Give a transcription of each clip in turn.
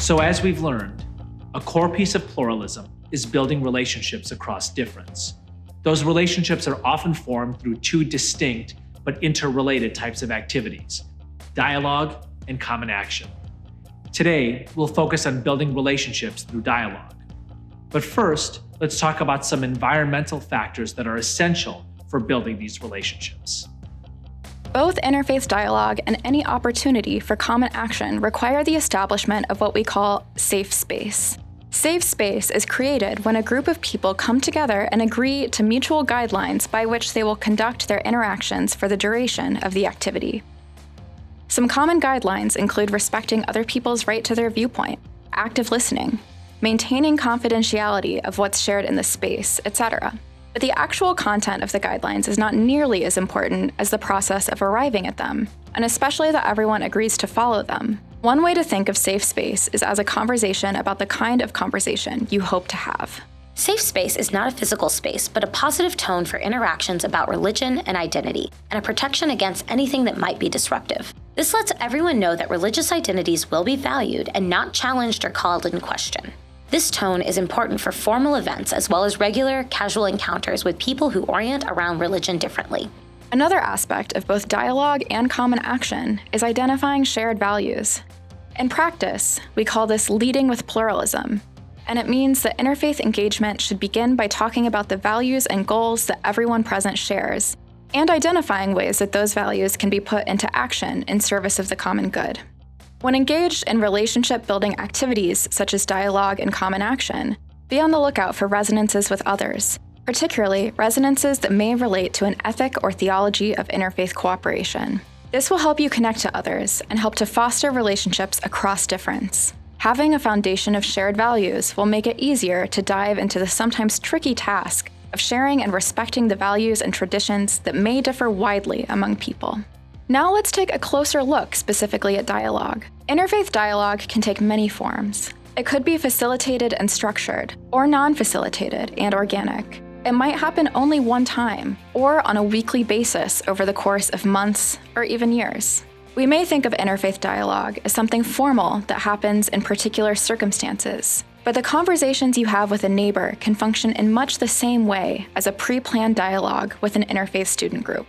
So as we've learned, a core piece of pluralism is building relationships across difference. Those relationships are often formed through two distinct but interrelated types of activities: dialogue and common action. Today, we'll focus on building relationships through dialogue. But first, let's talk about some environmental factors that are essential for building these relationships. Both interfaith dialogue and any opportunity for common action require the establishment of what we call safe space. Safe space is created when a group of people come together and agree to mutual guidelines by which they will conduct their interactions for the duration of the activity. Some common guidelines include respecting other people's right to their viewpoint, active listening, maintaining confidentiality of what's shared in the space, etc. But the actual content of the guidelines is not nearly as important as the process of arriving at them, and especially that everyone agrees to follow them. One way to think of safe space is as a conversation about the kind of conversation you hope to have. Safe space is not a physical space, but a positive tone for interactions about religion and identity, and a protection against anything that might be disruptive. This lets everyone know that religious identities will be valued and not challenged or called into question. This tone is important for formal events as well as regular, casual encounters with people who orient around religion differently. Another aspect of both dialogue and common action is identifying shared values. In practice, we call this leading with pluralism, and it means that interfaith engagement should begin by talking about the values and goals that everyone present shares, and identifying ways that those values can be put into action in service of the common good. When engaged in relationship-building activities such as dialogue and common action, be on the lookout for resonances with others, particularly resonances that may relate to an ethic or theology of interfaith cooperation. This will help you connect to others and help to foster relationships across difference. Having a foundation of shared values will make it easier to dive into the sometimes tricky task of sharing and respecting the values and traditions that may differ widely among people. Now let's take a closer look specifically at dialogue. Interfaith dialogue can take many forms. It could be facilitated and structured, or non-facilitated and organic. It might happen only one time, or on a weekly basis over the course of months or even years. We may think of interfaith dialogue as something formal that happens in particular circumstances, but the conversations you have with a neighbor can function in much the same way as a pre-planned dialogue with an interfaith student group.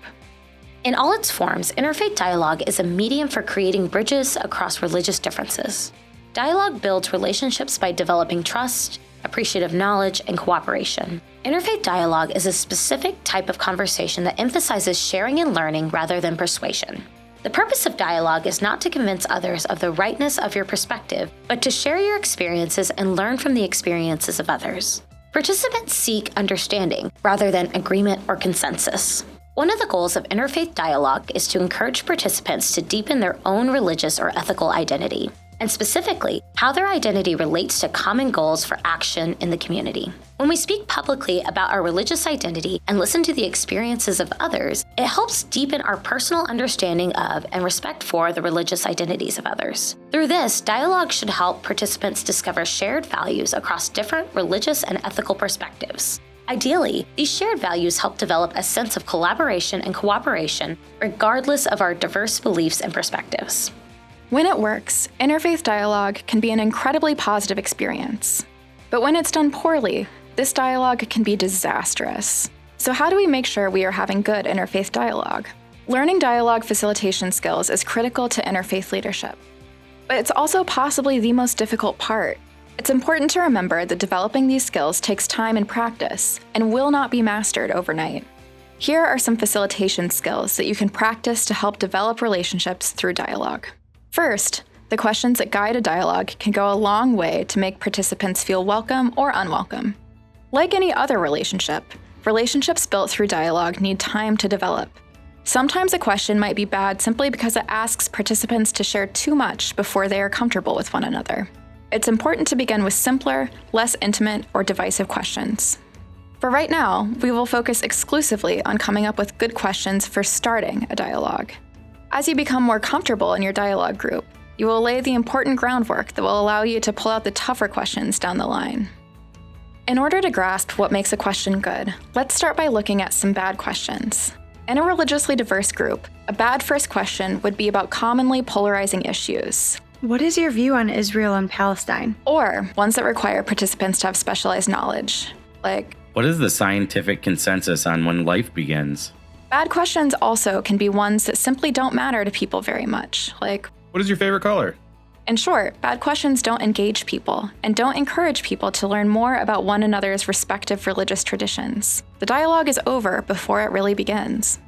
In all its forms, interfaith dialogue is a medium for creating bridges across religious differences. Dialogue builds relationships by developing trust, appreciative knowledge, and cooperation. Interfaith dialogue is a specific type of conversation that emphasizes sharing and learning rather than persuasion. The purpose of dialogue is not to convince others of the rightness of your perspective, but to share your experiences and learn from the experiences of others. Participants seek understanding rather than agreement or consensus. One of the goals of interfaith dialogue is to encourage participants to deepen their own religious or ethical identity, and specifically, how their identity relates to common goals for action in the community. When we speak publicly about our religious identity and listen to the experiences of others, it helps deepen our personal understanding of and respect for the religious identities of others. Through this, dialogue should help participants discover shared values across different religious and ethical perspectives. Ideally, these shared values help develop a sense of collaboration and cooperation regardless of our diverse beliefs and perspectives. When it works, interfaith dialogue can be an incredibly positive experience. But when it's done poorly, this dialogue can be disastrous. So how do we make sure we are having good interfaith dialogue? Learning dialogue facilitation skills is critical to interfaith leadership. But it's also possibly the most difficult part. It's important to remember that developing these skills takes time and practice and will not be mastered overnight. Here are some facilitation skills that you can practice to help develop relationships through dialogue. First, the questions that guide a dialogue can go a long way to make participants feel welcome or unwelcome. Like any other relationship, relationships built through dialogue need time to develop. Sometimes a question might be bad simply because it asks participants to share too much before they are comfortable with one another. It's important to begin with simpler, less intimate, or divisive questions. For right now, we will focus exclusively on coming up with good questions for starting a dialogue. As you become more comfortable in your dialogue group, you will lay the important groundwork that will allow you to pull out the tougher questions down the line. In order to grasp what makes a question good, let's start by looking at some bad questions. In a religiously diverse group, a bad first question would be about commonly polarizing issues, What is your view on Israel and Palestine? Or ones that require participants to have specialized knowledge, like, What is the scientific consensus on when life begins? bad questions also can be ones that simply don't matter to people very much, like, What is your favorite color? in short, bad questions don't engage people and don't encourage people to learn more about one another's respective religious traditions. The dialogue is over before it really begins.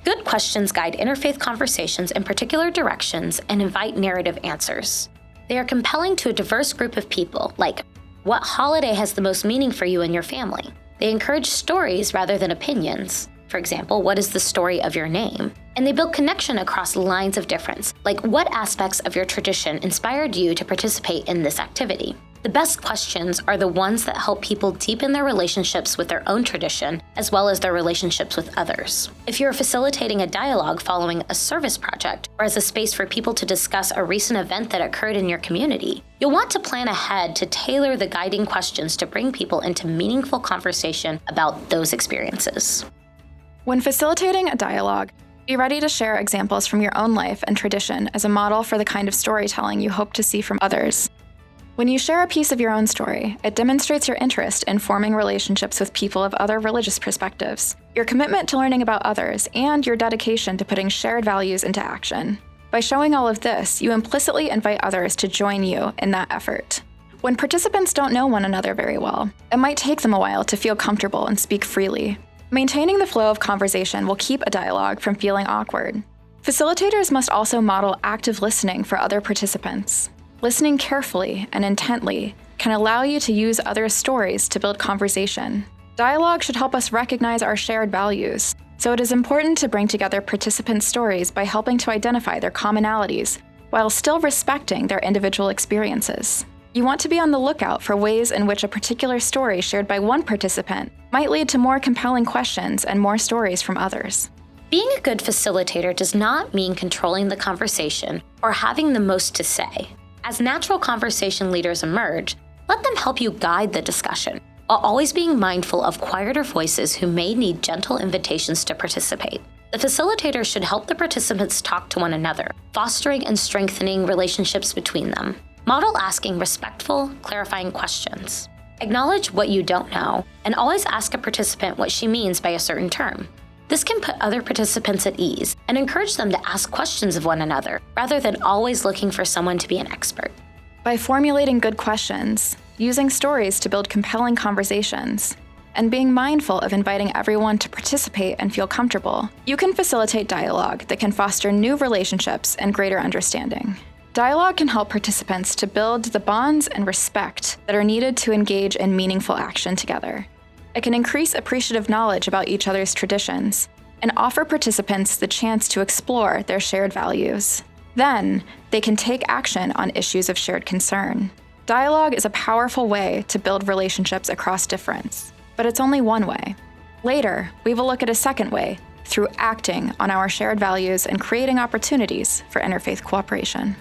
Good questions guide interfaith conversations in particular directions and invite narrative answers. They are compelling to a diverse group of people, like, what holiday has the most meaning for you and your family? They encourage stories rather than opinions. For example, what is the story of your name? And they build connection across lines of difference, like what aspects of your tradition inspired you to participate in this activity? The best questions are the ones that help people deepen their relationships with their own tradition, as well as their relationships with others. If you're facilitating a dialogue following a service project, or as a space for people to discuss a recent event that occurred in your community, you'll want to plan ahead to tailor the guiding questions to bring people into meaningful conversation about those experiences. When facilitating a dialogue, be ready to share examples from your own life and tradition as a model for the kind of storytelling you hope to see from others. When you share a piece of your own story, it demonstrates your interest in forming relationships with people of other religious perspectives, your commitment to learning about others, and your dedication to putting shared values into action. By showing all of this, you implicitly invite others to join you in that effort. When participants don't know one another very well, it might take them a while to feel comfortable and speak freely. Maintaining the flow of conversation will keep a dialogue from feeling awkward. Facilitators must also model active listening for other participants. Listening carefully and intently can allow you to use others' stories to build conversation. Dialogue should help us recognize our shared values, so it is important to bring together participants' stories by helping to identify their commonalities while still respecting their individual experiences. You want to be on the lookout for ways in which a particular story shared by one participant might lead to more compelling questions and more stories from others. Being a good facilitator does not mean controlling the conversation or having the most to say. As natural conversation leaders emerge, let them help you guide the discussion, while always being mindful of quieter voices who may need gentle invitations to participate. The facilitator should help the participants talk to one another, fostering and strengthening relationships between them. Model asking respectful, clarifying questions. Acknowledge what you don't know, and always ask a participant what she means by a certain term. This can put other participants at ease and encourage them to ask questions of one another, rather than always looking for someone to be an expert. By formulating good questions, using stories to build compelling conversations, and being mindful of inviting everyone to participate and feel comfortable, you can facilitate dialogue that can foster new relationships and greater understanding. Dialogue can help participants to build the bonds and respect that are needed to engage in meaningful action together. It can increase appreciative knowledge about each other's traditions and offer participants the chance to explore their shared values. Then, they can take action on issues of shared concern. Dialogue is a powerful way to build relationships across difference, but it's only one way. Later, we will look at a second way through acting on our shared values and creating opportunities for interfaith cooperation.